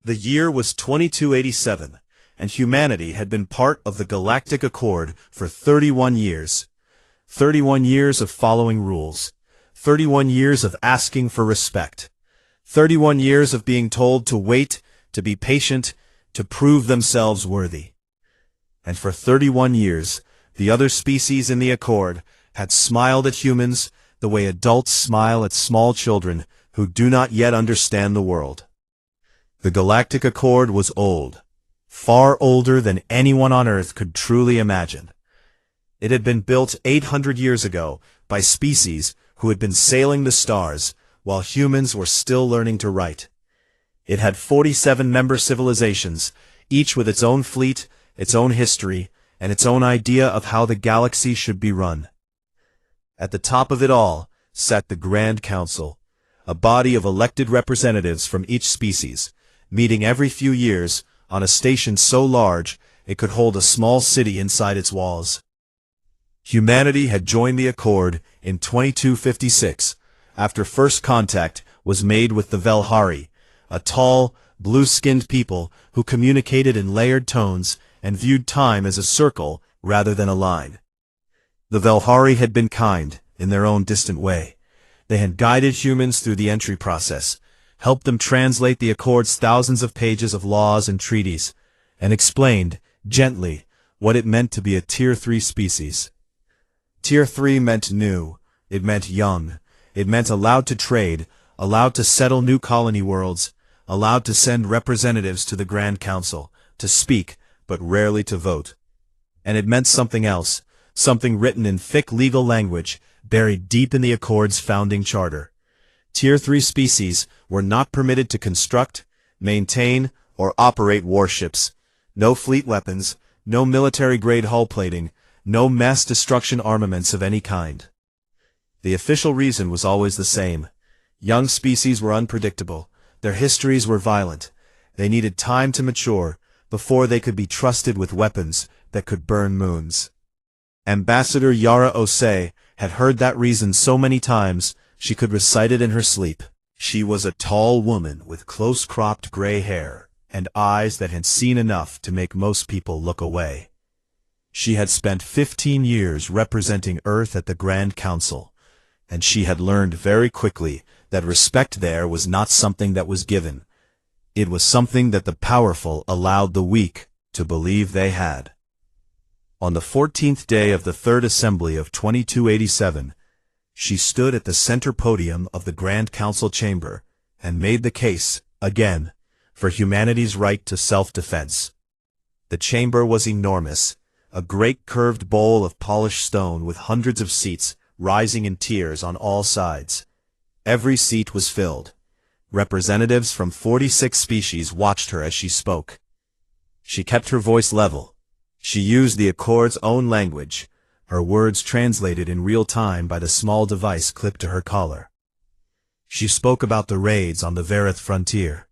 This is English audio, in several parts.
The year was 2287, and humanity had been part of the Galactic Accord for 31 years. 31 years of following rules. 31 years of asking for respect. 31 years of being told to wait, to be patient, to prove themselves worthy. And for 31 years, the other species in the Accord had smiled at humans the way adults smile at small children who do not yet understand the world. The Galactic Accord was old, far older than anyone on Earth could truly imagine. It had been built 800 years ago by species who had been sailing the stars while humans were still learning to write. It had 47 member civilizations, each with its own fleet, its own history, and its own idea of how the galaxy should be run. At the top of it all sat the Grand Council, a body of elected representatives from each species, meeting every few years on a station so large it could hold a small city inside its walls. Humanity had joined the Accord in 2256, after first contact was made with the Velhari, a tall, blue-skinned people who communicated in layered tones and viewed time as a circle rather than a line. The Velhari had been kind, in their own distant way. They had guided humans through the entry process, helped them translate the Accord's thousands of pages of laws and treaties, and explained, gently, what it meant to be a Tier 3 species. Tier 3 meant new, it meant young, it meant allowed to trade, allowed to settle new colony worlds, allowed to send representatives to the Grand Council, to speak, but rarely to vote. And it meant something else, something written in thick legal language, buried deep in the Accord's founding charter. Tier 3 species were not permitted to construct, maintain, or operate warships. No fleet weapons, no military-grade hull plating, no mass destruction armaments of any kind. The official reason was always the same. Young species were unpredictable. Their histories were violent. They needed time to mature before they could be trusted with weapons that could burn moons. Ambassador Yara Osei had heard that reason so many times she could recite it in her sleep. She was a tall woman with close-cropped gray hair and eyes that had seen enough to make most people look away. She had spent 15 years representing Earth at the Grand Council, and she had learned very quickly that respect there was not something that was given. It was something that the powerful allowed the weak to believe they had. On the 14th day of the Third Assembly of 2287, she stood at the center podium of the Grand Council chamber and made the case, again, for humanity's right to self-defense. The chamber was enormous, a great curved bowl of polished stone with hundreds of seats rising in tiers on all sides. Every seat was filled. Representatives from 46 species watched her as she spoke. She kept her voice level. She used the Accord's own language, her words translated in real time by the small device clipped to her collar. She spoke about the raids on the Vareth frontier.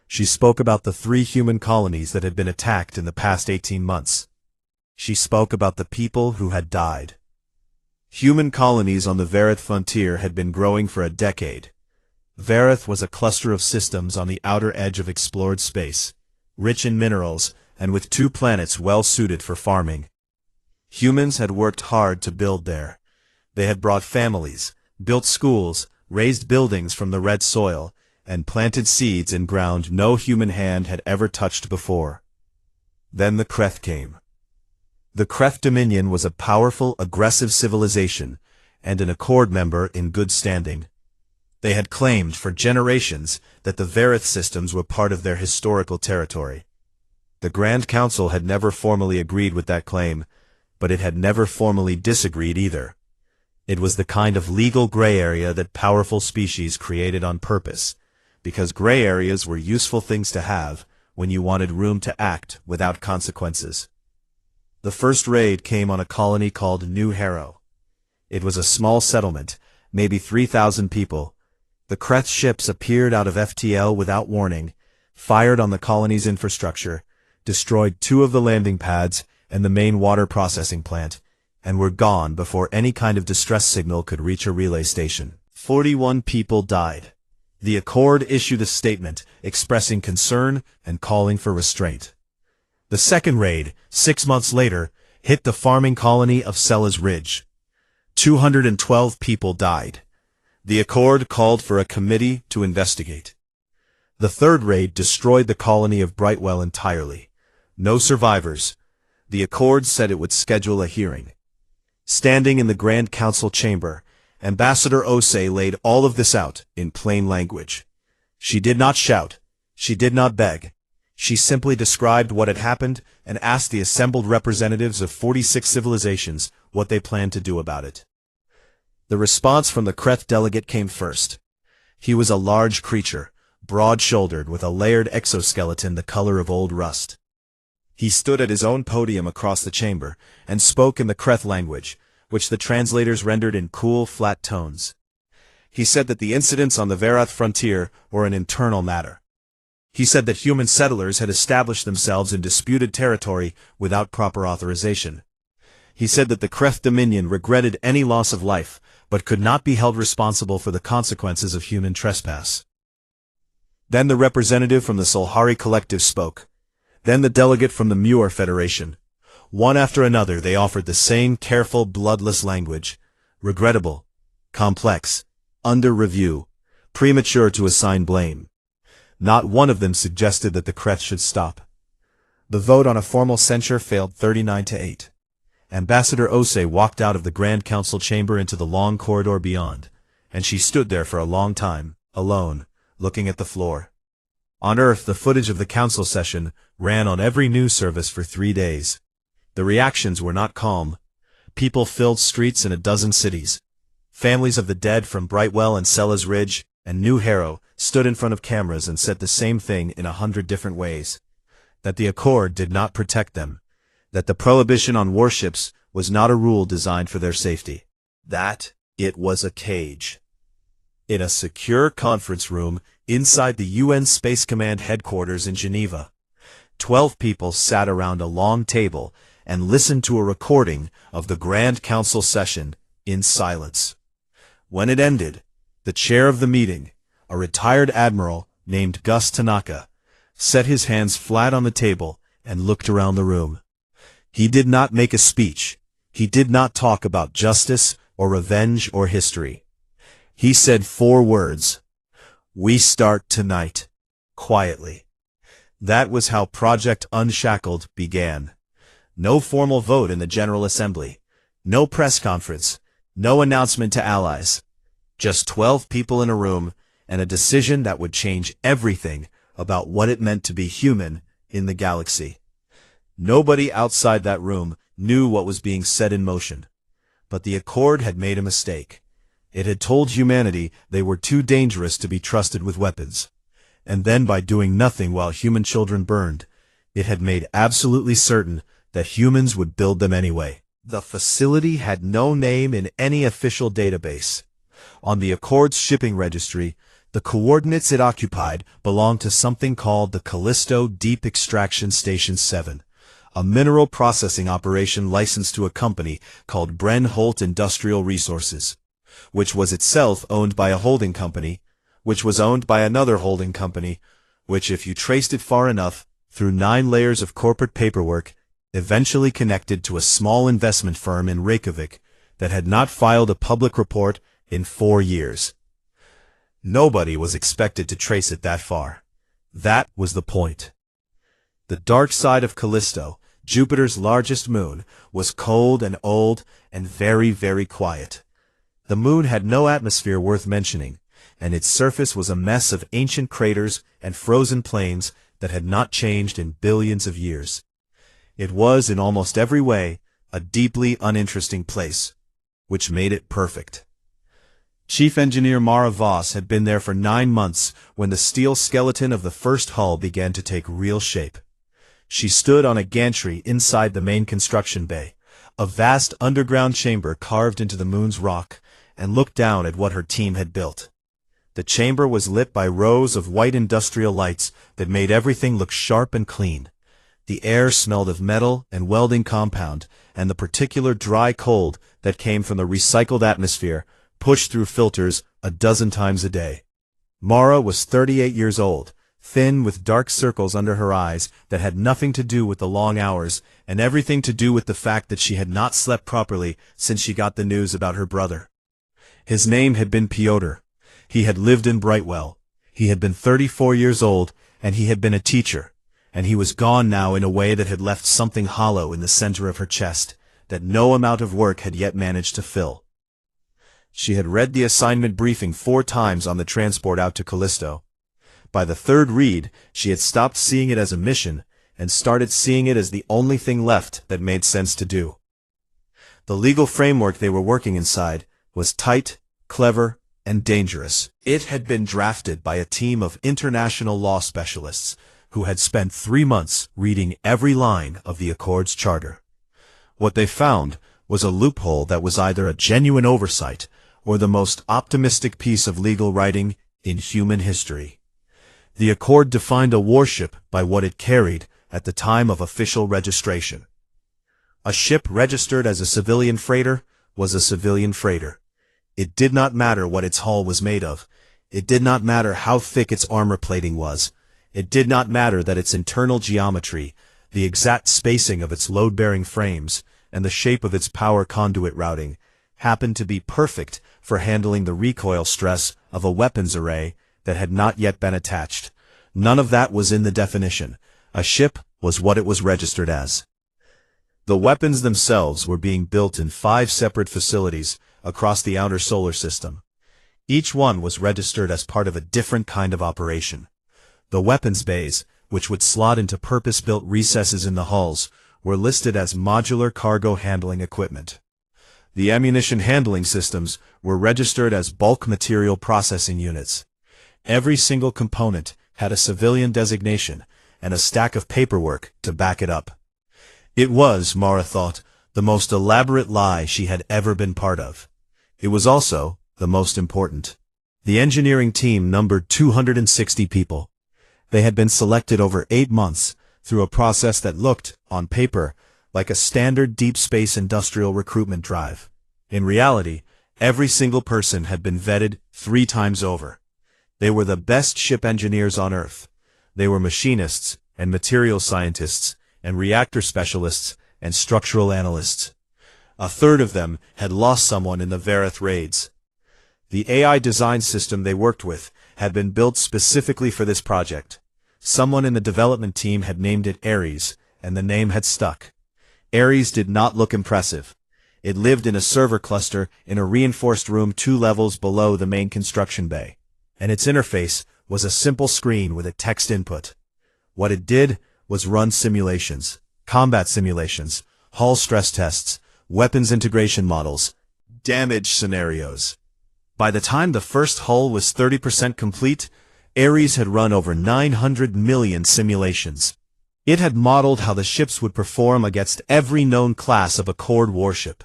She spoke about the 3 human colonies that had been attacked in the past 18 months. She spoke about the people who had died. Human colonies on the Vareth frontier had been growing for a decade. Vareth was a cluster of systems on the outer edge of explored space, rich in minerals and with 2 planets well suited for farming. Humans had worked hard to build there. They had brought families, built schools, raised buildings from the red soil, and planted seeds in ground no human hand had ever touched before. Then the Kreth came. The Kreth Dominion was a powerful, aggressive civilization, and an Accord member in good standing. They had claimed for generations that the Vareth systems were part of their historical territory. The Grand Council had never formally agreed with that claim, but it had never formally disagreed either. It was the kind of legal gray area that powerful species created on purpose, because gray areas were useful things to have when you wanted room to act without consequences. The first raid came on a colony called New Harrow. It was a small settlement, maybe 3,000 people. The Kreth ships appeared out of FTL without warning, fired on the colony's infrastructure, destroyed 2 of the landing pads and the main water processing plant, and were gone before any kind of distress signal could reach a relay station. 41 people died. The Accord issued a statement expressing concern and calling for restraint. The second raid, 6 months later, hit the farming colony of Sellas Ridge. 212 people died. The Accord called for a committee to investigate. The third raid destroyed the colony of Brightwell entirely. No survivors. The Accord said it would schedule a hearing. Standing in the Grand Council chamber, Ambassador Osei laid all of this out in plain language. She did not shout. She did not beg. She simply described what had happened and asked the assembled representatives of 46 civilizations what they planned to do about it. The response from the Kreth delegate came first. He was a large creature, broad-shouldered with a layered exoskeleton the color of old rust. He stood at his own podium across the chamber and spoke in the Kreth language, which the translators rendered in cool, flat tones. He said that the incidents on the Varath frontier were an internal matter. He said that human settlers had established themselves in disputed territory without proper authorization. He said that the Kreth Dominion regretted any loss of life, but could not be held responsible for the consequences of human trespass. Then the representative from the Solhari Collective spoke. Then the delegate from the Muir Federation. One after another they offered the same careful, bloodless language. Regrettable, complex, under review, premature to assign blame. Not one of them suggested that the Kreth should stop. The vote on a formal censure failed 39-8. Ambassador Osei walked out of the Grand Council chamber into the long corridor beyond, and she stood there for a long time, alone, looking at the floor. On Earth, the footage of the council session ran on every news service for 3 days. The reactions were not calm. People filled streets in a dozen cities. Families of the dead from Brightwell and Sellas Ridge and New Harrow stood in front of cameras and said the same thing in 100 different ways. That the Accord did not protect them. That the prohibition on warships was not a rule designed for their safety. That it was a cage. In a secure conference room inside the UN Space Command headquarters in Geneva, 12 people sat around a long table and listened to a recording of the Grand Council session in silence. When it ended, the chair of the meeting, a retired admiral named Gus Tanaka, set his hands flat on the table and looked around the room. He did not make a speech. He did not talk about justice or revenge or history. He said 4 words. We start tonight. Quietly. That was how Project Unshackled began. No formal vote in the General Assembly. No press conference. No announcement to allies. Just 12 people in a room and a decision that would change everything about what it meant to be human in the galaxy. Nobody outside that room knew what was being set in motion. But the Accord had made a mistake. It had told humanity they were too dangerous to be trusted with weapons. And then by doing nothing while human children burned, it had made absolutely certain that humans would build them anyway. The facility had no name in any official database. On the Accord's shipping registry, the coordinates it occupied belonged to something called the Callisto Deep Extraction Station 7. A mineral processing operation licensed to a company called Bren-Holt Industrial Resources, which was itself owned by a holding company, which was owned by another holding company, which, if you traced it far enough, through 9 layers of corporate paperwork, eventually connected to a small investment firm in Reykjavik that had not filed a public report in 4 years. Nobody was expected to trace it that far. That was the point. The dark side of Callisto, Jupiter's largest moon, was cold and old and very, very quiet. The moon had no atmosphere worth mentioning, and its surface was a mess of ancient craters and frozen plains that had not changed in billions of years. It was, in almost every way, a deeply uninteresting place, which made it perfect. Chief Engineer Mara Voss had been there for 9 months when the steel skeleton of the first hull began to take real shape. She stood on a gantry inside the main construction bay, a vast underground chamber carved into the moon's rock, and looked down at what her team had built. The chamber was lit by rows of white industrial lights that made everything look sharp and clean. The air smelled of metal and welding compound, and the particular dry cold that came from the recycled atmosphere pushed through filters a dozen times a day. Mara was 38 years old, thin with dark circles under her eyes that had nothing to do with the long hours and everything to do with the fact that she had not slept properly since she got the news about her brother. His name had been Piotr. He had lived in Brightwell. He had been 34 years old, and he had been a teacher, and he was gone now in a way that had left something hollow in the center of her chest that no amount of work had yet managed to fill. She had read the assignment briefing 4 times on the transport out to Callisto. By the 3rd read, she had stopped seeing it as a mission and started seeing it as the only thing left that made sense to do. The legal framework they were working inside was tight, clever, and dangerous. It had been drafted by a team of international law specialists who had spent 3 months reading every line of the Accord's charter. What they found was a loophole that was either a genuine oversight or the most optimistic piece of legal writing in human history. The Accord defined a warship by what it carried at the time of official registration. A ship registered as a civilian freighter was a civilian freighter. It did not matter what its hull was made of. It did not matter how thick its armor plating was. It did not matter that its internal geometry, the exact spacing of its load-bearing frames, and the shape of its power conduit routing happened to be perfect for handling the recoil stress of a weapons array that had not yet been attached. None of that was in the definition. A ship was what it was registered as. The weapons themselves were being built in 5 separate facilities across the outer solar system. Each one was registered as part of a different kind of operation. The weapons bays, which would slot into purpose-built recesses in the hulls, were listed as modular cargo handling equipment. The ammunition handling systems were registered as bulk material processing units. Every single component had a civilian designation and a stack of paperwork to back it up. It was, Mara thought, the most elaborate lie she had ever been part of. It was also the most important. The engineering team numbered 260 people. They had been selected over 8 months through a process that looked, on paper, like a standard deep space industrial recruitment drive. In reality, every single person had been vetted 3 times over. They were the best ship engineers on Earth. They were machinists and materials scientists and reactor specialists and structural analysts. A third of them had lost someone in the Vareth raids. The AI design system they worked with had been built specifically for this project. Someone in the development team had named it Ares, and the name had stuck. Ares did not look impressive. It lived in a server cluster in a reinforced room 2 levels below the main construction bay, and its interface was a simple screen with a text input. What it did was run simulations, combat simulations, hull stress tests, weapons integration models, damage scenarios. By the time the first hull was 30% complete, Ares had run over 900 million simulations. It had modeled how the ships would perform against every known class of Accord warship,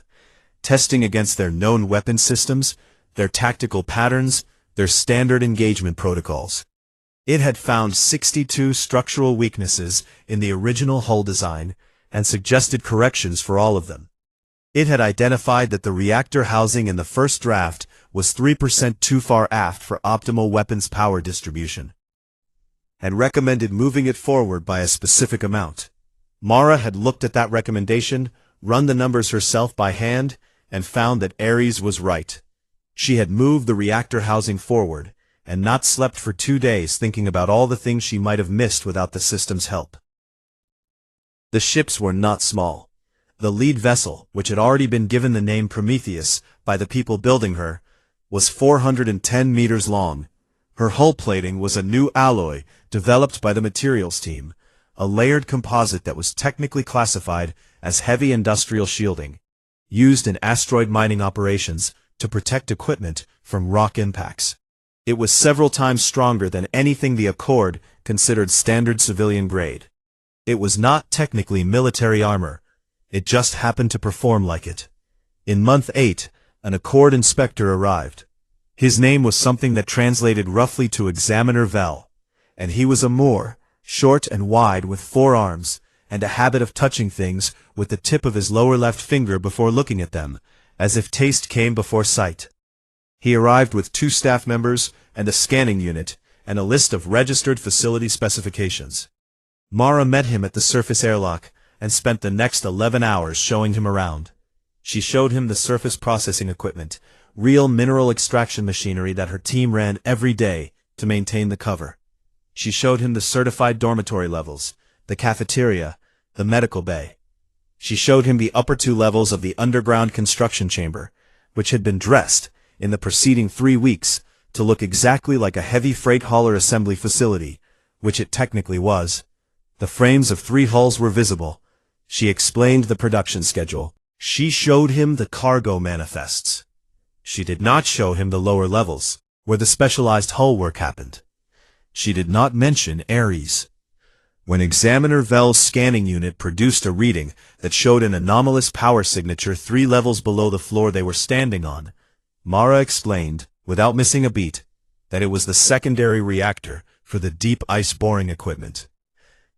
testing against their known weapon systems, their tactical patterns, their standard engagement protocols. It had found 62 structural weaknesses in the original hull design and suggested corrections for all of them. It had identified that the reactor housing in the first draft was 3% too far aft for optimal weapons power distribution, and recommended moving it forward by a specific amount. Mara had looked at that recommendation, run the numbers herself by hand, and found that Ares was right. She had moved the reactor housing forward, and not slept for 2 days thinking about all the things she might have missed without the system's help. The ships were not small. The lead vessel, which had already been given the name Prometheus by the people building her, was 410 meters long. Her hull plating was a new alloy developed by the materials team, a layered composite that was technically classified as heavy industrial shielding, used in asteroid mining operations to protect equipment from rock impacts. It was several times stronger than anything the Accord considered standard civilian grade. It was not technically military armor. It just happened to perform like it. In month 8, an Accord inspector arrived. His name was something that translated roughly to Examiner Vel, and he was a Moor, short and wide with 4 arms, and a habit of touching things with the tip of his lower left finger before looking at them, as if taste came before sight. He arrived with 2 staff members and a scanning unit, and a list of registered facility specifications. Mara met him at the surface airlock, and spent the next 11 hours showing him around. She showed him the surface processing equipment, real mineral extraction machinery that her team ran every day to maintain the cover. She showed him the certified dormitory levels, the cafeteria, the medical bay. She showed him the upper 2 levels of the underground construction chamber, which had been dressed, in the preceding 3 weeks, to look exactly like a heavy freight hauler assembly facility, which it technically was. The frames of 3 hulls were visible. She explained the production schedule. She showed him the cargo manifests. She did not show him the lower levels, where the specialized hull work happened. She did not mention Ares. When Examiner Vell's scanning unit produced a reading that showed an anomalous power signature 3 levels below the floor they were standing on, Mara explained, without missing a beat, that it was the secondary reactor for the deep ice boring equipment.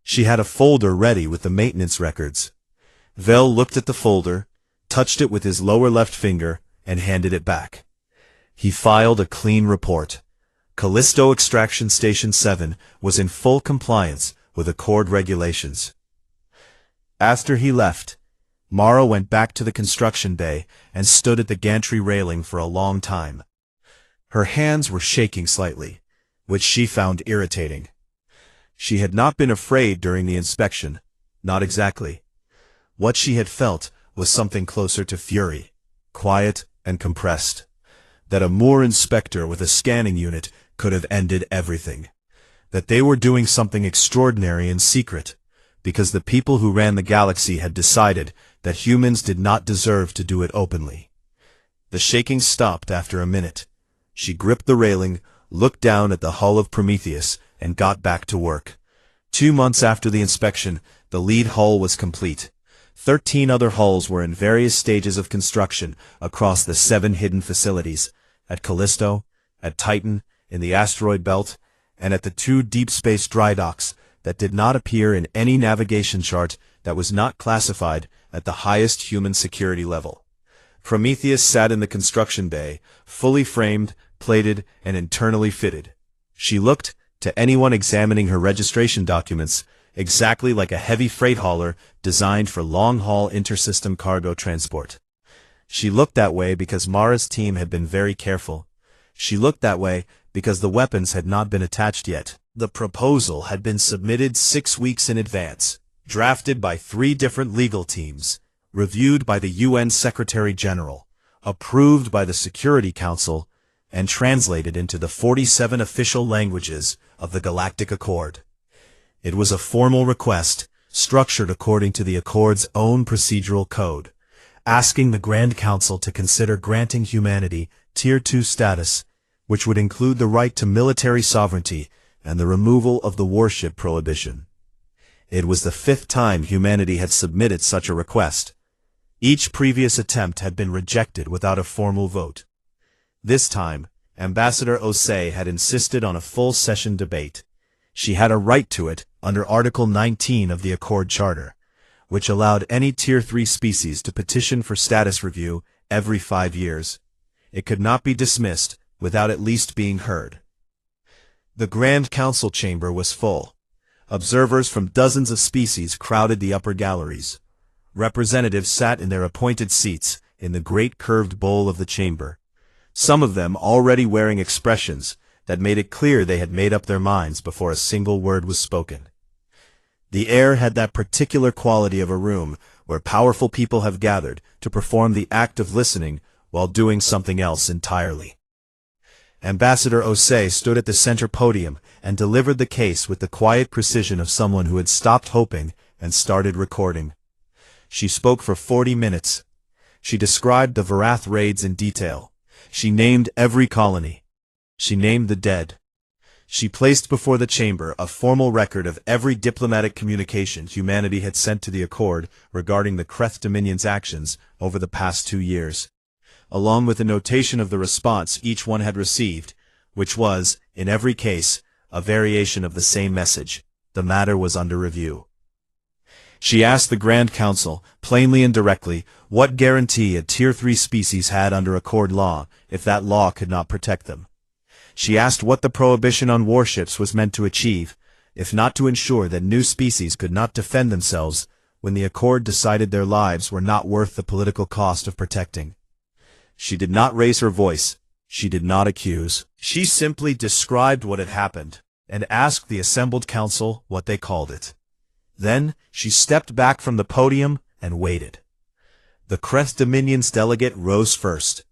She had a folder ready with the maintenance records. Vell looked at the folder, touched it with his lower left finger, and handed it back. He filed a clean report. Callisto Extraction Station 7 was in full compliance with Accord regulations. After he left, Mara went back to the construction bay and stood at the gantry railing for a long time. Her hands were shaking slightly, which she found irritating. She had not been afraid during the inspection, not exactly. What she had felt was something closer to fury, quiet and compressed. That a Moore inspector with a scanning unit could have ended everything. That they were doing something extraordinary in secret, because the people who ran the galaxy had decided that humans did not deserve to do it openly. The shaking stopped after a minute. She gripped the railing, looked down at the hull of Prometheus, and got back to work. 2 months after the inspection, the lead hull was complete. 13 other hulls were in various stages of construction across the 7 hidden facilities, at Callisto, at Titan, in the asteroid belt, and at the 2 deep space dry docks that did not appear in any navigation chart that was not classified at the highest human security level. Prometheus sat in the construction bay, fully framed, plated, and internally fitted. She looked, to anyone examining her registration documents, exactly like a heavy freight hauler designed for long-haul intersystem cargo transport. She looked that way because Mara's team had been very careful. She looked that way because the weapons had not been attached yet. The proposal had been submitted 6 weeks in advance, drafted by 3 different legal teams, reviewed by the UN Secretary General, approved by the Security Council, and translated into the 47 official languages of the Galactic Accord. It was a formal request, structured according to the Accord's own procedural code, asking the Grand Council to consider granting humanity Tier 2 status, which would include the right to military sovereignty and the removal of the warship prohibition. It was the 5th time humanity had submitted such a request. Each previous attempt had been rejected without a formal vote. This time, Ambassador Osei had insisted on a full-session debate. She had a right to it under Article 19 of the Accord Charter, which allowed any Tier 3 species to petition for status review every 5 years. It could not be dismissed without at least being heard. The Grand Council chamber was full. Observers from dozens of species crowded the upper galleries. Representatives sat in their appointed seats in the great curved bowl of the chamber, some of them already wearing expressions that made it clear they had made up their minds before a single word was spoken. The air had that particular quality of a room where powerful people have gathered to perform the act of listening while doing something else entirely. Ambassador Osei stood at the center podium and delivered the case with the quiet precision of someone who had stopped hoping and started recording. She spoke for 40 minutes. She described the Varath raids in detail. She named every colony. She named the dead. She placed before the chamber a formal record of every diplomatic communication humanity had sent to the Accord regarding the Kreth Dominion's actions over the past 2 years, along with a notation of the response each one had received, which was, in every case, a variation of the same message. The matter was under review. She asked the Grand Council, plainly and directly, what guarantee a Tier 3 species had under Accord law if that law could not protect them. She asked what the prohibition on warships was meant to achieve, if not to ensure that new species could not defend themselves when the Accord decided their lives were not worth the political cost of protecting. She did not raise her voice. She did not accuse. She simply described what had happened and asked the assembled council what they called it. Then she stepped back from the podium and waited. The Crest Dominion's delegate rose first.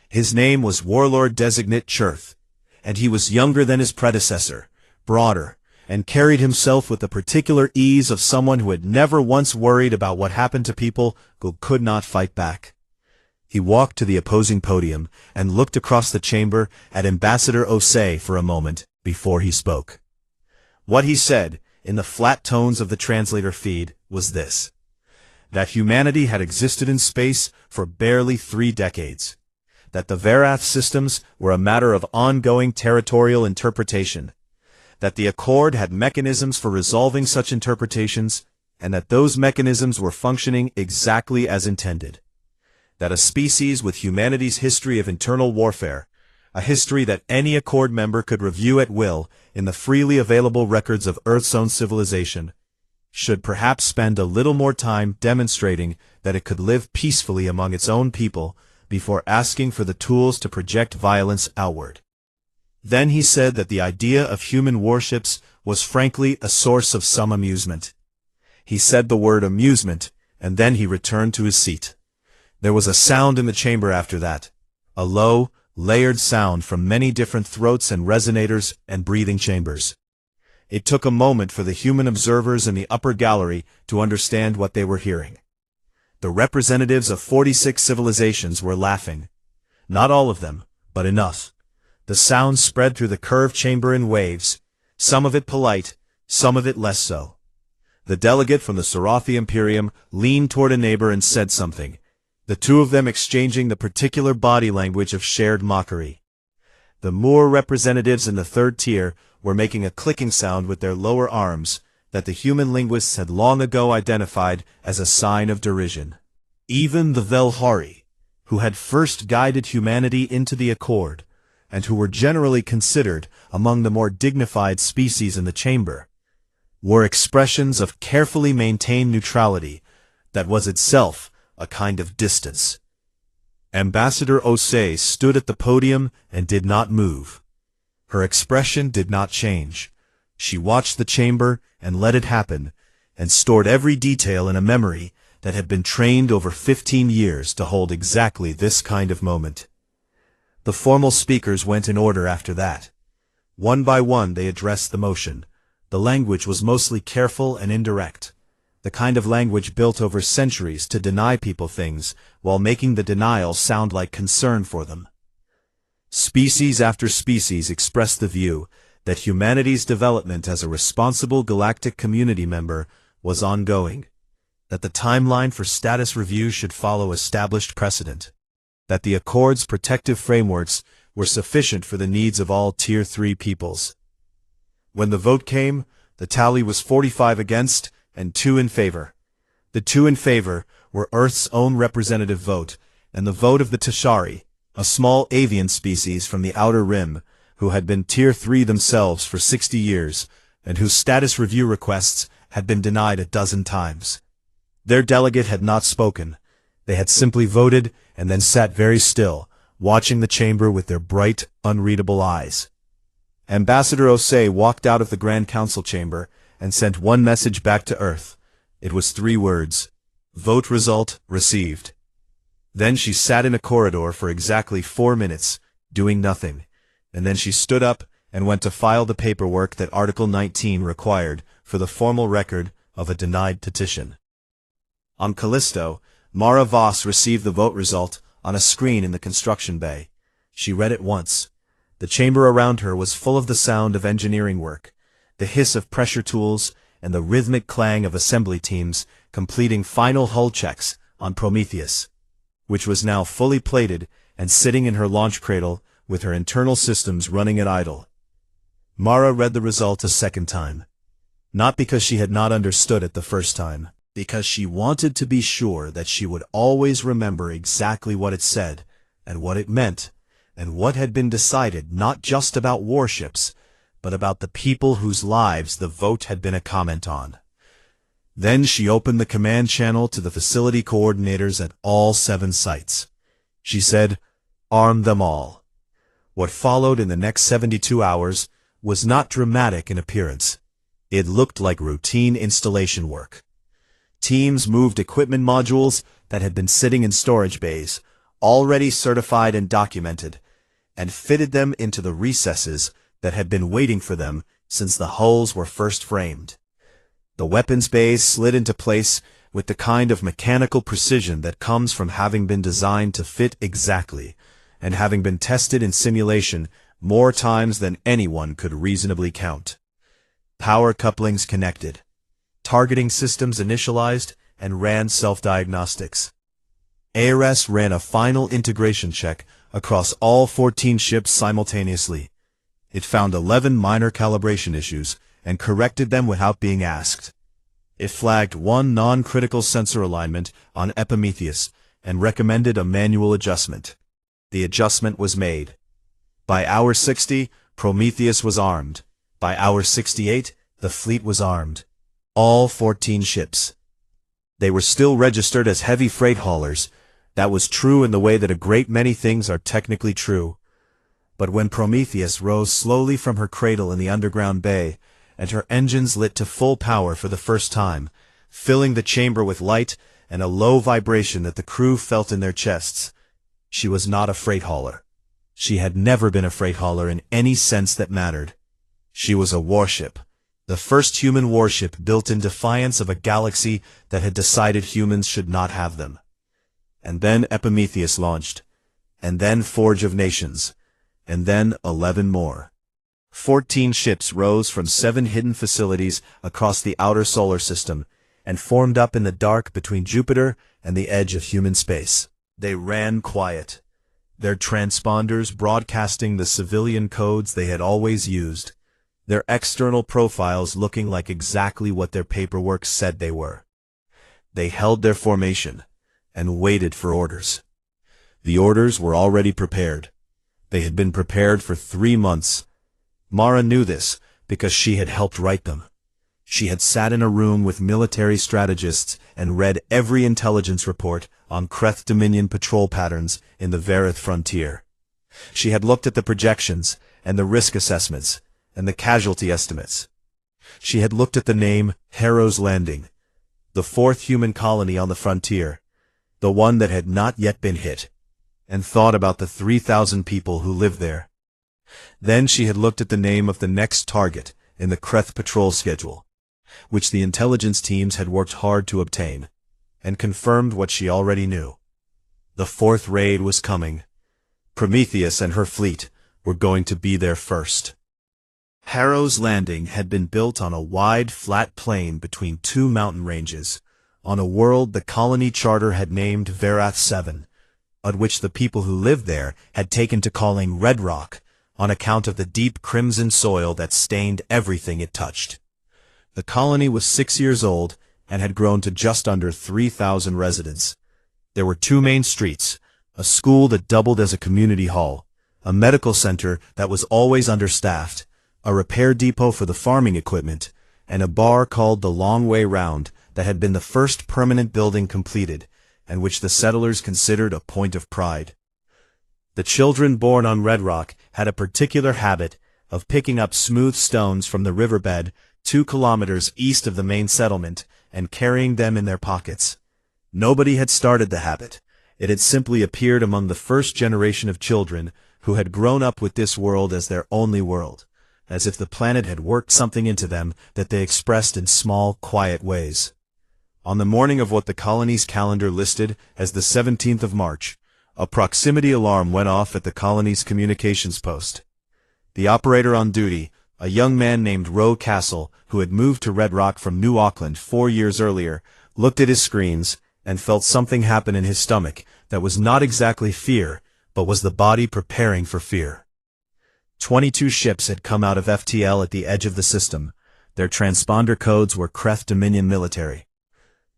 His name was Warlord Designate Chirth, and he was younger than his predecessor, broader, and carried himself with the particular ease of someone who had never once worried about what happened to people who could not fight back. He walked to the opposing podium and looked across the chamber at Ambassador Osei for a moment before he spoke. What he said, in the flat tones of the translator feed, was this: that humanity had existed in space for barely 3 decades, that the Verath systems were a matter of ongoing territorial interpretation, that the Accord had mechanisms for resolving such interpretations, and that those mechanisms were functioning exactly as intended, that a species with humanity's history of internal warfare, a history that any Accord member could review at will in the freely available records of Earth's own civilization, should perhaps spend a little more time demonstrating that it could live peacefully among its own people before asking for the tools to project violence outward. Then he said that the idea of human warships was frankly a source of some amusement. He said the word amusement, and then he returned to his seat. There was a sound in the chamber after that, a low, layered sound from many different throats and resonators and breathing chambers. It took a moment for the human observers in the upper gallery to understand what they were hearing. The representatives of 46 civilizations were laughing. Not all of them, but enough. The sound spread through the curved chamber in waves, some of it polite, some of it less so. The delegate from the Sarathi Imperium leaned toward a neighbor and said something, the two of them exchanging the particular body language of shared mockery. The Moor representatives in the 3rd tier were making a clicking sound with their lower arms that the human linguists had long ago identified as a sign of derision. Even the Velhari, who had first guided humanity into the Accord, and who were generally considered among the more dignified species in the chamber, were expressions of carefully maintained neutrality that was itself a kind of distance. Ambassador Osei stood at the podium and did not move. Her expression did not change. She watched the chamber and let it happen, and stored every detail in a memory that had been trained over 15 years to hold exactly this kind of moment. The formal speakers went in order after that. One by one they addressed the motion. The language was mostly careful and indirect, the kind of language built over centuries to deny people things while making the denial sound like concern for them. Species after species expressed the view that humanity's development as a responsible galactic community member was ongoing, that the timeline for status review should follow established precedent, that the Accord's protective frameworks were sufficient for the needs of all Tier 3 peoples. When the vote came, the tally was 45 against and 2 in favor. The 2 in favor were Earth's own representative vote and the vote of the Tashari, a small avian species from the Outer Rim who had been Tier 3 themselves for 60 years and whose status review requests had been denied a dozen times. Their delegate had not spoken. They had simply voted and then sat very still, watching the chamber with their bright, unreadable eyes. Ambassador Osei walked out of the Grand Council chamber and sent one message back to Earth. It was 3 words: vote result received. Then she sat in a corridor for exactly 4 minutes, doing nothing, and then she stood up and went to file the paperwork that Article 19 required for the formal record of a denied petition. On Callisto, Mara Voss received the vote result on a screen in the construction bay. She read it once. The chamber around her was full of the sound of engineering work, the hiss of pressure tools, and the rhythmic clang of assembly teams completing final hull checks on Prometheus, which was now fully plated and sitting in her launch cradle with her internal systems running at idle. Mara read the result a second time, not because she had not understood it the first time, because she wanted to be sure that she would always remember exactly what it said, and what it meant, and what had been decided not just about warships, but about the people whose lives the vote had been a comment on. Then she opened the command channel to the facility coordinators at all 7 sites. She said, "Arm them all." What followed in the next 72 hours was not dramatic in appearance. It looked like routine installation work. Teams moved equipment modules that had been sitting in storage bays, already certified and documented, and fitted them into the recesses that had been waiting for them since the hulls were first framed. The weapons bays slid into place with the kind of mechanical precision that comes from having been designed to fit exactly, and having been tested in simulation more times than anyone could reasonably count. Power couplings connected. Targeting systems initialized and ran self-diagnostics. ARS ran a final integration check across all 14 ships simultaneously. It found 11 minor calibration issues and corrected them without being asked. It flagged 1 non-critical sensor alignment on Epimetheus and recommended a manual adjustment. The adjustment was made. By hour 60, Prometheus was armed. By hour 68, the fleet was armed. All 14 ships. They were still registered as heavy freight haulers. That was true in the way that a great many things are technically true. But when Prometheus rose slowly from her cradle in the underground bay, and her engines lit to full power for the first time, filling the chamber with light and a low vibration that the crew felt in their chests, she was not a freight hauler. She had never been a freight hauler in any sense that mattered. She was a warship. The first human warship built in defiance of a galaxy that had decided humans should not have them. And then Epimetheus launched. And then Forge of Nations. And then 11 more. 14 ships rose from 7 hidden facilities across the outer solar system and formed up in the dark between Jupiter and the edge of human space. They ran quiet, their transponders broadcasting the civilian codes they had always used, their external profiles looking like exactly what their paperwork said they were. They held their formation and waited for orders. The orders were already prepared. They had been prepared for 3 months. Mara knew this because she had helped write them. She had sat in a room with military strategists and read every intelligence report on Kreth Dominion patrol patterns in the Verith frontier. She had looked at the projections and the risk assessments and the casualty estimates. She had looked at the name Harrow's Landing, the 4th human colony on the frontier, the one that had not yet been hit, and thought about the 3,000 people who lived there. Then she had looked at the name of the next target in the Kreth patrol schedule, which the intelligence teams had worked hard to obtain, and confirmed what she already knew. The 4th raid was coming. Prometheus and her fleet were going to be there first. Harrow's Landing had been built on a wide, flat plain between 2 mountain ranges, on a world the colony charter had named Verath 7, at which the people who lived there had taken to calling Red Rock, on account of the deep crimson soil that stained everything it touched. The colony was 6 years old and had grown to just under 3,000 residents. There were 2 main streets, a school that doubled as a community hall, a medical center that was always understaffed, a repair depot for the farming equipment, and a bar called the Long Way Round that had been the first permanent building completed, and which the settlers considered a point of pride. The children born on Red Rock had a particular habit of picking up smooth stones from the riverbed 2 kilometers east of the main settlement and carrying them in their pockets. Nobody had started the habit. It had simply appeared among the first generation of children who had grown up with this world as their only world, as if the planet had worked something into them that they expressed in small, quiet ways. On the morning of what the colony's calendar listed as the 17th of March, a proximity alarm went off at the colony's communications post. The operator on duty, a young man named Roe Castle, who had moved to Red Rock from New Auckland 4 years earlier, looked at his screens and felt something happen in his stomach that was not exactly fear, but was the body preparing for fear. 22 ships had come out of FTL at the edge of the system. Their transponder codes were Kreth Dominion military.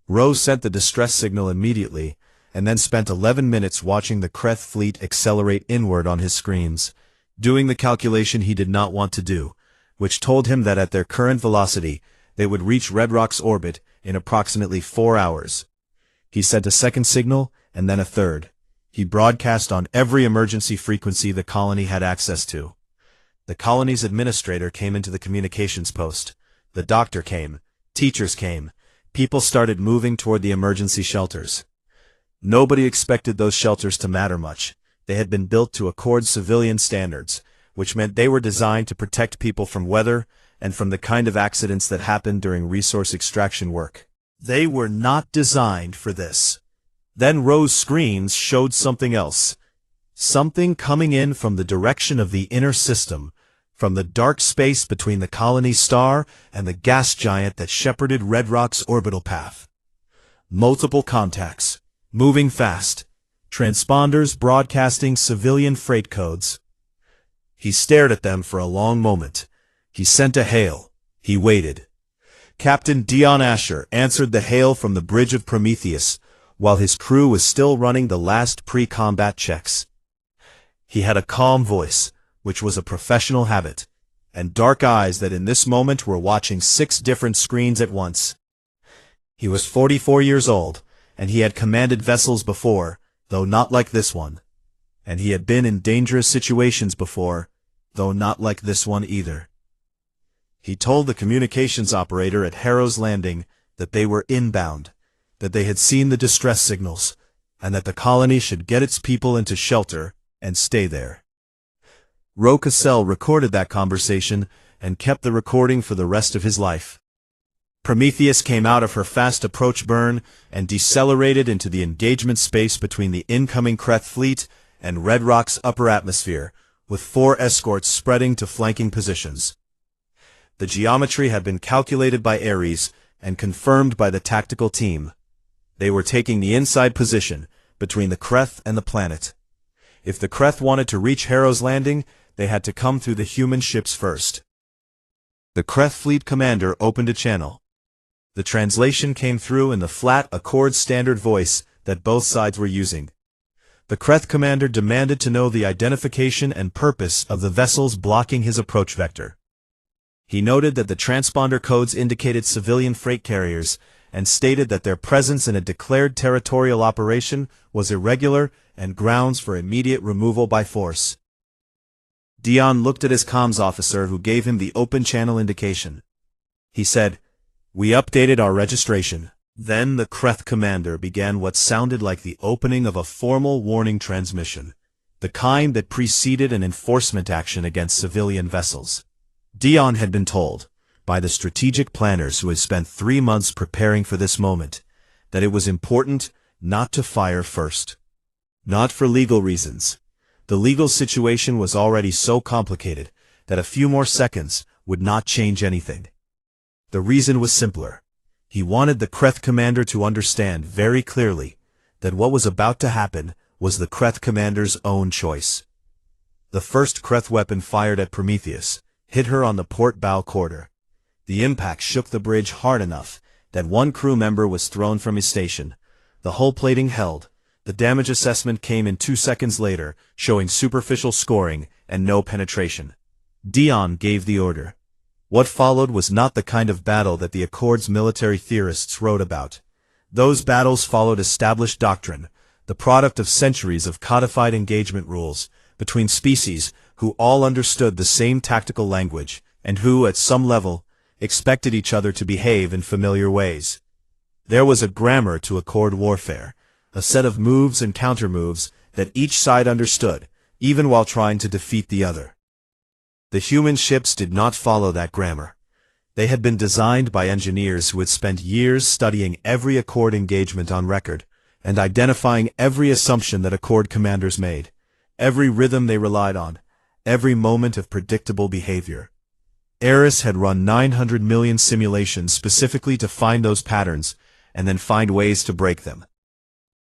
Rose sent the distress signal immediately, and then spent 11 minutes watching the Kreth fleet accelerate inward on his screens, doing the calculation he did not want to do, which told him that at their current velocity, they would reach Red Rock's orbit in approximately 4 hours. He sent a second signal, and then a third. He broadcast on every emergency frequency the colony had access to. The colony's administrator came into the communications post. The doctor came. Teachers came. People started moving toward the emergency shelters. Nobody expected those shelters to matter much. They had been built to accord civilian standards, which meant they were designed to protect people from weather and from the kind of accidents that happened during resource extraction work. They were not designed for this. Then Rose's screens showed something else. Something coming in from the direction of the inner system, from the dark space between the colony's star and the gas giant that shepherded Red Rock's orbital path. Multiple contacts, moving fast, transponders broadcasting civilian freight codes. He stared at them for a long moment. He sent a hail. He waited. Captain Dion Asher answered the hail from the bridge of Prometheus, while his crew was still running the last pre-combat checks. He had a calm voice, which was a professional habit, and dark eyes that in this moment were watching 6 different screens at once. He was 44 years old, and he had commanded vessels before, though not like this one. And he had been in dangerous situations before, though not like this one either. He told the communications operator at Harrow's Landing that they were inbound, that they had seen the distress signals, and that the colony should get its people into shelter and stay there. Ro Cassell recorded that conversation and kept the recording for the rest of his life. Prometheus came out of her fast approach burn and decelerated into the engagement space between the incoming Kreth fleet and Red Rock's upper atmosphere, with 4 escorts spreading to flanking positions. The geometry had been calculated by Ares and confirmed by the tactical team. They were taking the inside position between the Kreth and the planet. If the Kreth wanted to reach Harrow's Landing, they had to come through the human ships first. The Kreth fleet commander opened a channel. The translation came through in the flat Accord standard voice that both sides were using. The Kreth commander demanded to know the identification and purpose of the vessels blocking his approach vector. He noted that the transponder codes indicated civilian freight carriers and stated that their presence in a declared territorial operation was irregular and grounds for immediate removal by force. Dion looked at his comms officer, who gave him the open channel indication. He said, "We updated our registration." Then the Kreth commander began what sounded like the opening of a formal warning transmission, the kind that preceded an enforcement action against civilian vessels. Dion had been told, by the strategic planners who had spent 3 months preparing for this moment, that it was important not to fire first. Not for legal reasons. The legal situation was already so complicated that a few more seconds would not change anything. The reason was simpler. He wanted the Kreth commander to understand very clearly that what was about to happen was the Kreth commander's own choice. The first Kreth weapon fired at Prometheus hit her on the port bow quarter. The impact shook the bridge hard enough that one crew member was thrown from his station. The hull plating held. The damage assessment came in 2 seconds later, showing superficial scoring and no penetration. Dion gave the order. What followed was not the kind of battle that the Accord's military theorists wrote about. Those battles followed established doctrine, the product of centuries of codified engagement rules, between species who all understood the same tactical language, and who, at some level, expected each other to behave in familiar ways. There was a grammar to Accord warfare, a set of moves and countermoves that each side understood, even while trying to defeat the other. The human ships did not follow that grammar. They had been designed by engineers who had spent years studying every Accord engagement on record, and identifying every assumption that Accord commanders made, every rhythm they relied on, every moment of predictable behavior. Eris had run 900 million simulations specifically to find those patterns, and then find ways to break them.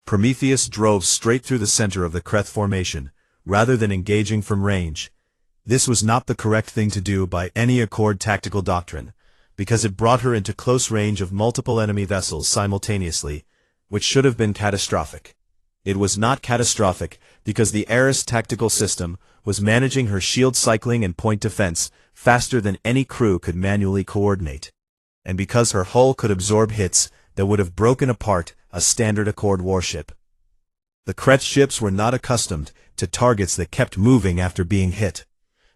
Prometheus drove straight through the center of the Kreth formation, rather than engaging from range. This was not the correct thing to do by any Accord tactical doctrine, because it brought her into close range of multiple enemy vessels simultaneously, which should have been catastrophic. It was not catastrophic because the Ares tactical system was managing her shield cycling and point defense faster than any crew could manually coordinate, and because her hull could absorb hits that would have broken apart a standard Accord warship. The Kretz ships were not accustomed to targets that kept moving after being hit.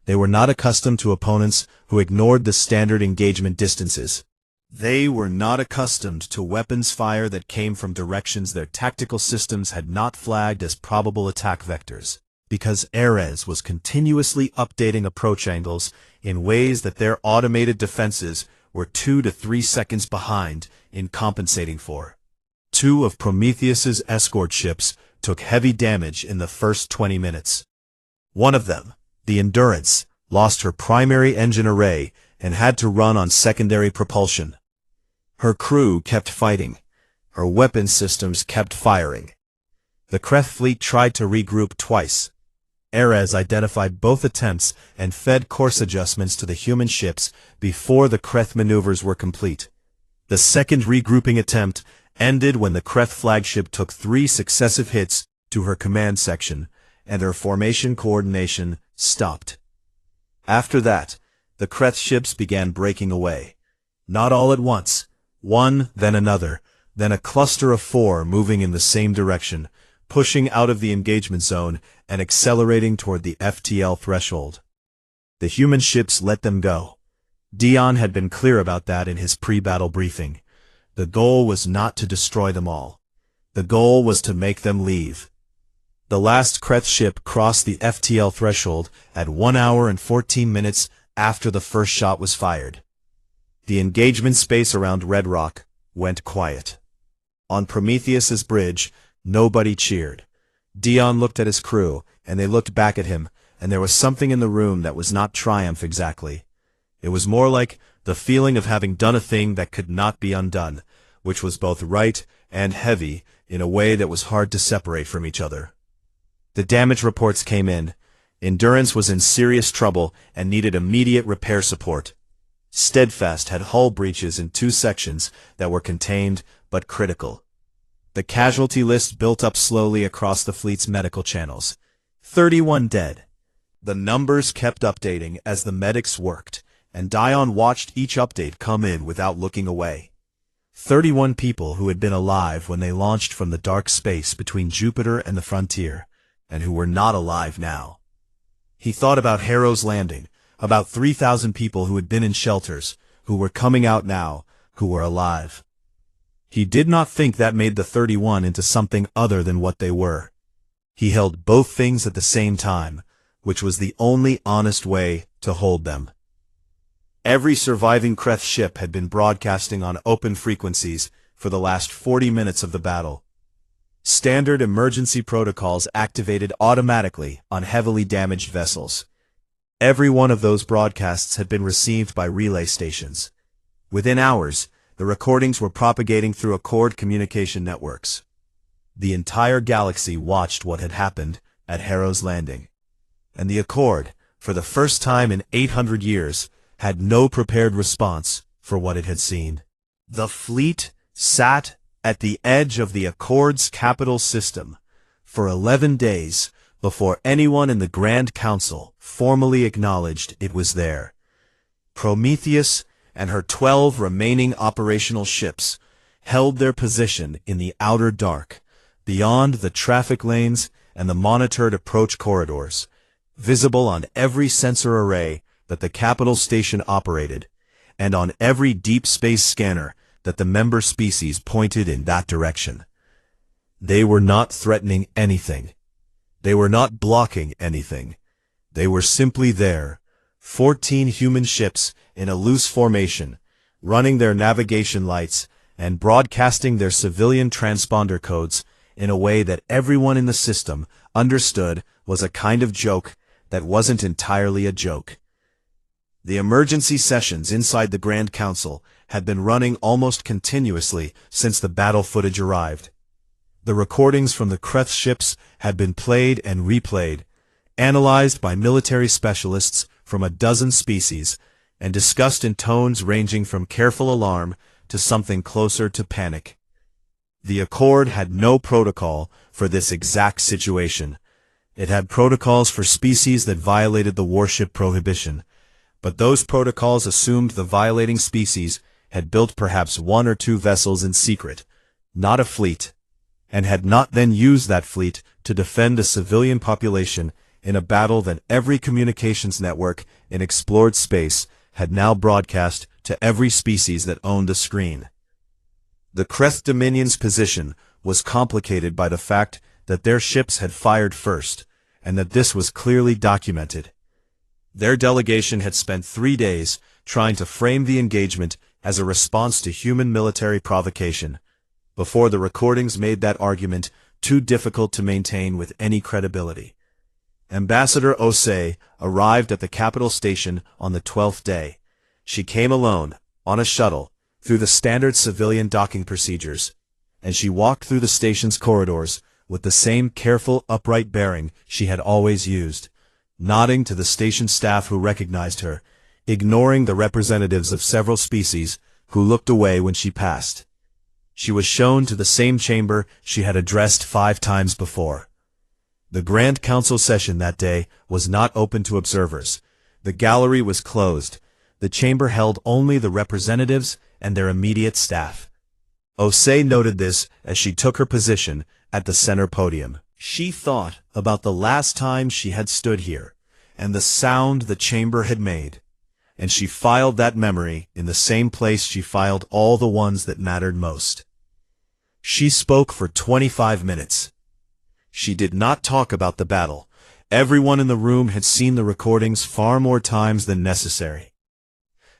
They were not accustomed to opponents who ignored the standard engagement distances. They were not accustomed to weapons fire that came from directions their tactical systems had not flagged as probable attack vectors, because Ares was continuously updating approach angles in ways that their automated defenses were 2 to 3 seconds behind in compensating for. 2 of Prometheus's escort ships took heavy damage in the first 20 minutes. One of them, the Endurance, lost her primary engine array and had to run on secondary propulsion. Her crew kept fighting. Her weapon systems kept firing. The Kreth fleet tried to regroup twice. Ares identified both attempts and fed course adjustments to the human ships before the Kreth maneuvers were complete. The second regrouping attempt ended when the Kreth flagship took 3 successive hits to her command section, and her formation coordination stopped. After that, the Kreth ships began breaking away. Not all at once. One, then another, then a cluster of 4 moving in the same direction, pushing out of the engagement zone and accelerating toward the FTL threshold. The human ships let them go. Dion had been clear about that in his pre-battle briefing. The goal was not to destroy them all. The goal was to make them leave. The last Kreth ship crossed the FTL threshold at 1 hour and 14 minutes after the first shot was fired. The engagement space around Red Rock went quiet. On Prometheus's bridge, nobody cheered. Dion looked at his crew, and they looked back at him, and there was something in the room that was not triumph exactly. It was more like the feeling of having done a thing that could not be undone, which was both right and heavy in a way that was hard to separate from each other. The damage reports came in. Endurance was in serious trouble and needed immediate repair support. Steadfast had hull breaches in 2 sections that were contained but critical. The casualty list built up slowly across the fleet's medical channels. 31 dead. The numbers kept updating as the medics worked, and Dion watched each update come in without looking away. 31 people who had been alive when they launched from the dark space between Jupiter and the frontier, and who were not alive now. He thought about Harrow's Landing, about 3,000 people who had been in shelters, who were coming out now, who were alive. He did not think that made the 31 into something other than what they were. He held both things at the same time, which was the only honest way to hold them. Every surviving Kreth ship had been broadcasting on open frequencies for the last 40 minutes of the battle. Standard emergency protocols activated automatically on heavily damaged vessels. Every one of those broadcasts had been received by relay stations. Within hours, the recordings were propagating through Accord communication networks. The entire galaxy watched what had happened at Harrow's Landing. And the Accord, for the first time in 800 years, had no prepared response for what it had seen. The fleet sat at the edge of the Accord's capital system for 11 days before anyone in the Grand Council formally acknowledged it was there. Prometheus and her 12 remaining operational ships held their position in the outer dark, beyond the traffic lanes and the monitored approach corridors, visible on every sensor array that the capital station operated, and on every deep space scanner that the member species pointed in that direction. They were not threatening anything. They were not blocking anything. They were simply there, 14 human ships in a loose formation, running their navigation lights and broadcasting their civilian transponder codes in a way that everyone in the system understood was a kind of joke that wasn't entirely a joke. The emergency sessions inside the Grand Council had been running almost continuously since the battle footage arrived. The recordings from the Kreth ships had been played and replayed, analyzed by military specialists from a dozen species, and discussed in tones ranging from careful alarm to something closer to panic. The Accord had no protocol for this exact situation. It had protocols for species that violated the warship prohibition, but those protocols assumed the violating species had built perhaps 1 or 2 vessels in secret, not a fleet, and had not then used that fleet to defend a civilian population in a battle that every communications network in explored space had now broadcast to every species that owned a screen. The Crest Dominion's position was complicated by the fact that their ships had fired first, and that this was clearly documented. Their delegation had spent 3 days trying to frame the engagement as a response to human military provocation, before the recordings made that argument too difficult to maintain with any credibility. Ambassador Osei arrived at the capital station on the 12th day. She came alone, on a shuttle, through the standard civilian docking procedures, and she walked through the station's corridors with the same careful, upright bearing she had always used, nodding to the station staff who recognized her, ignoring the representatives of several species who looked away when she passed. She was shown to the same chamber she had addressed 5 times before. The Grand Council session that day was not open to observers. The gallery was closed. The chamber held only the representatives and their immediate staff. Osei noted this as she took her position at the center podium. She thought about the last time she had stood here, and the sound the chamber had made, and she filed that memory in the same place she filed all the ones that mattered most. She spoke for 25 minutes. She did not talk about the battle. Everyone in the room had seen the recordings far more times than necessary.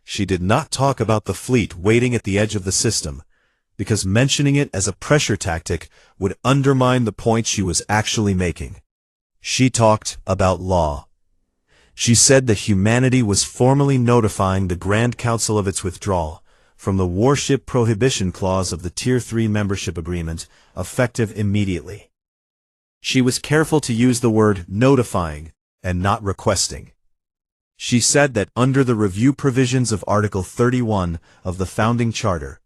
She did not talk about the fleet waiting at the edge of the system, because mentioning it as a pressure tactic would undermine the point she was actually making. She talked about law. She said that humanity was formally notifying the Grand Council of its withdrawal from the Warship Prohibition Clause of the Tier 3 membership agreement, effective immediately. She was careful to use the word notifying and not requesting. She said that under the review provisions of Article 31 of the Founding Charter,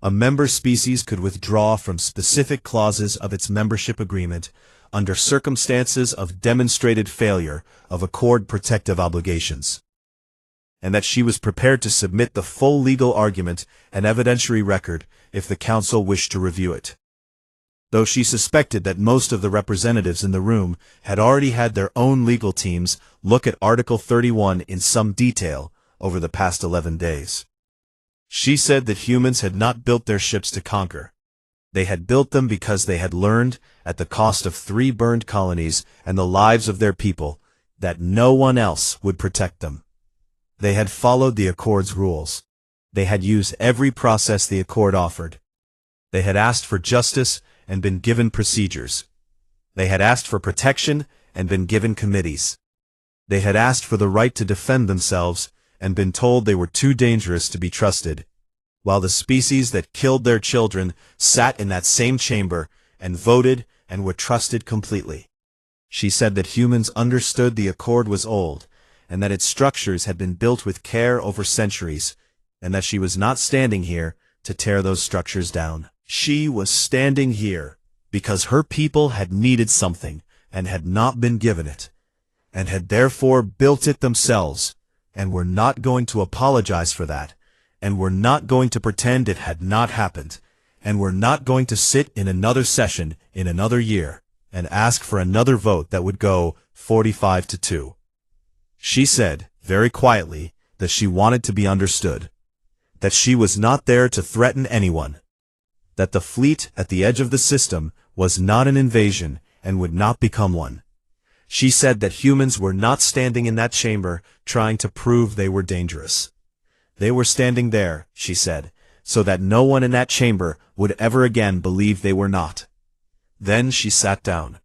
a member species could withdraw from specific clauses of its membership agreement under circumstances of demonstrated failure of Accord protective obligations, and that she was prepared to submit the full legal argument and evidentiary record if the Council wished to review it. Though she suspected that most of the representatives in the room had already had their own legal teams look at Article 31 in some detail over the past 11 days. She said that humans had not built their ships to conquer. They had built them because they had learned, at the cost of 3 burned colonies and the lives of their people, that no one else would protect them. They had followed the Accord's rules. They had used every process the Accord offered. They had asked for justice and been given procedures. They had asked for protection and been given committees. They had asked for the right to defend themselves and been told they were too dangerous to be trusted, while the species that killed their children sat in that same chamber and voted and were trusted completely. She said that humans understood the Accord was old, and that its structures had been built with care over centuries, and that she was not standing here to tear those structures down. She was standing here because her people had needed something and had not been given it, and had therefore built it themselves, and were not going to apologize for that, and were not going to pretend it had not happened, and were not going to sit in another session in another year and ask for another vote that would go 45-2. She said, very quietly, that she wanted to be understood, that she was not there to threaten anyone, that the fleet at the edge of the system was not an invasion and would not become one. She said that humans were not standing in that chamber trying to prove they were dangerous. They were standing there, she said, so that no one in that chamber would ever again believe they were not. Then she sat down.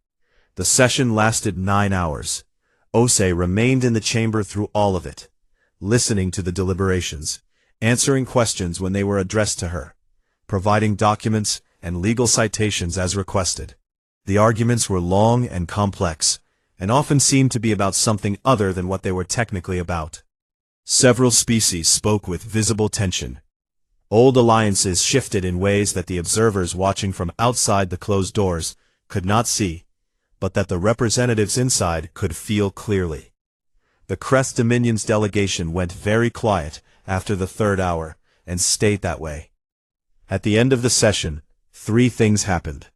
The session lasted 9 hours. Osei remained in the chamber through all of it, listening to the deliberations, answering questions when they were addressed to her, providing documents and legal citations as requested. The arguments were long and complex, and often seemed to be about something other than what they were technically about. Several species spoke with visible tension. Old alliances shifted in ways that the observers watching from outside the closed doors could not see, but that the representatives inside could feel clearly. The Crest Dominion's delegation went very quiet after the third hour, and stayed that way. At the end of the session, 3 things happened.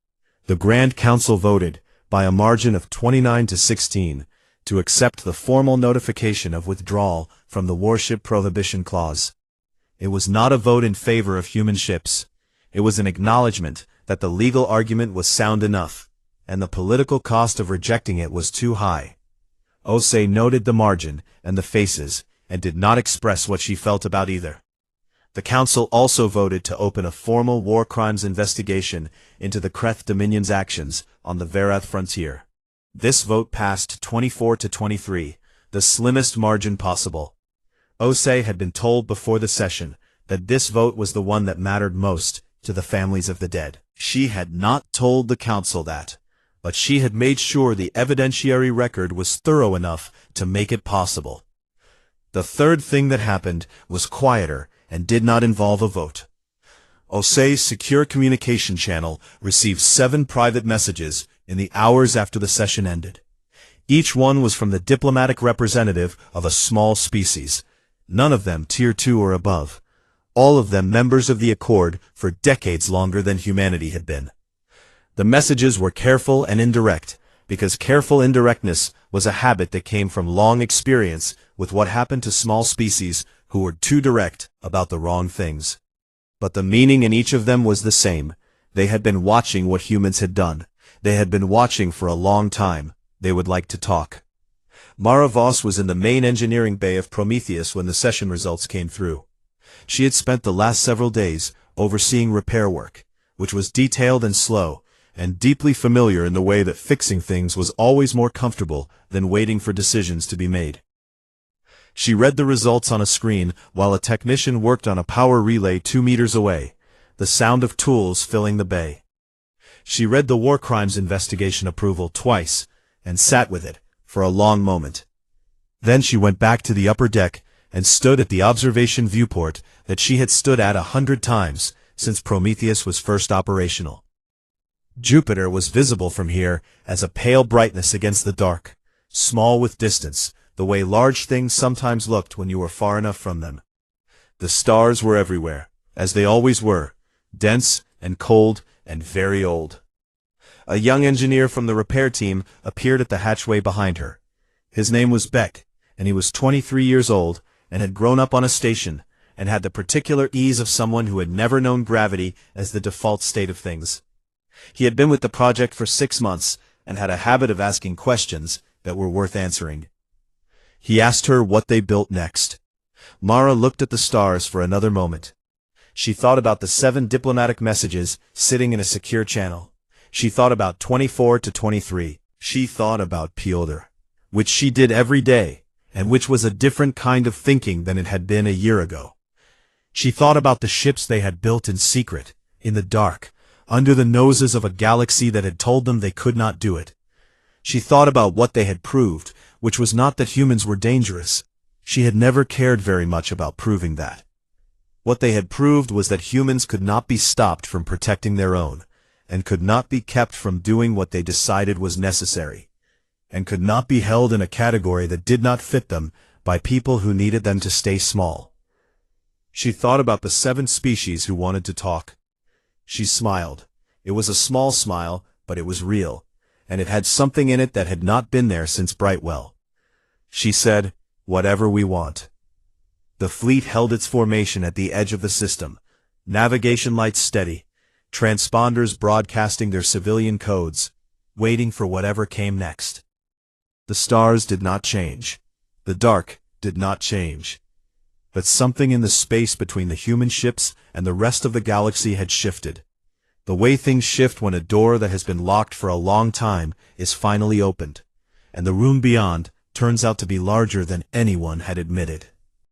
The Grand Council voted, by a margin of 29 to 16, to accept the formal notification of withdrawal from the Warship Prohibition Clause. It was not a vote in favor of human ships. It was an acknowledgement that the legal argument was sound enough, and the political cost of rejecting it was too high. Osei noted the margin and the faces, and did not express what she felt about either. The Council also voted to open a formal war crimes investigation into the Creth Dominion's actions on the Varath frontier. This vote passed 24 to 23, the slimmest margin possible. Osei had been told before the session that this vote was the one that mattered most to the families of the dead. She had not told the Council that, but she had made sure the evidentiary record was thorough enough to make it possible. The third thing that happened was quieter and did not involve a vote. Osei's secure communication channel received 7 private messages in the hours after the session ended. Each one was from the diplomatic representative of a small species, none of them Tier 2 or above, all of them members of the Accord for decades longer than humanity had been. The messages were careful and indirect, because careful indirectness was a habit that came from long experience with what happened to small species who were too direct about the wrong things. But the meaning in each of them was the same. They had been watching what humans had done. They had been watching for a long time. They would like to talk. Mara Voss was in the main engineering bay of Prometheus when the session results came through. She had spent the last several days overseeing repair work, which was detailed and slow, and deeply familiar in the way that fixing things was always more comfortable than waiting for decisions to be made. She read the results on a screen while a technician worked on a power relay 2 meters away, the sound of tools filling the bay. She read the war crimes investigation approval twice, and sat with it for a long moment. Then she went back to the upper deck and stood at the observation viewport that she had stood at 100 times since Prometheus was first operational. Jupiter was visible from here as a pale brightness against the dark, small with distance, the way large things sometimes looked when you were far enough from them. The stars were everywhere, as they always were, dense and cold and very old. A young engineer from the repair team appeared at the hatchway behind her. His name was Beck, and he was 23 years old and had grown up on a station and had the particular ease of someone who had never known gravity as the default state of things. He had been with the project for 6 months and had a habit of asking questions that were worth answering. He asked her what they built next. Mara looked at the stars for another moment. She thought about the 7 diplomatic messages sitting in a secure channel. She thought about 24 to 23. She thought about Piotr, which she did every day, and which was a different kind of thinking than it had been a year ago. She thought about the ships they had built in secret, in the dark, under the noses of a galaxy that had told them they could not do it. She thought about what they had proved, which was not that humans were dangerous. She had never cared very much about proving that. What they had proved was that humans could not be stopped from protecting their own, and could not be kept from doing what they decided was necessary, and could not be held in a category that did not fit them by people who needed them to stay small. She thought about the 7 species who wanted to talk. She smiled. It was a small smile, but it was real, and it had something in it that had not been there since Brightwell. She said, "Whatever we want." The fleet held its formation at the edge of the system, navigation lights steady, transponders broadcasting their civilian codes, waiting for whatever came next. The stars did not change. The dark did not change. But something in the space between the human ships and the rest of the galaxy had shifted. The way things shift when a door that has been locked for a long time is finally opened, and the room beyond turns out to be larger than anyone had admitted.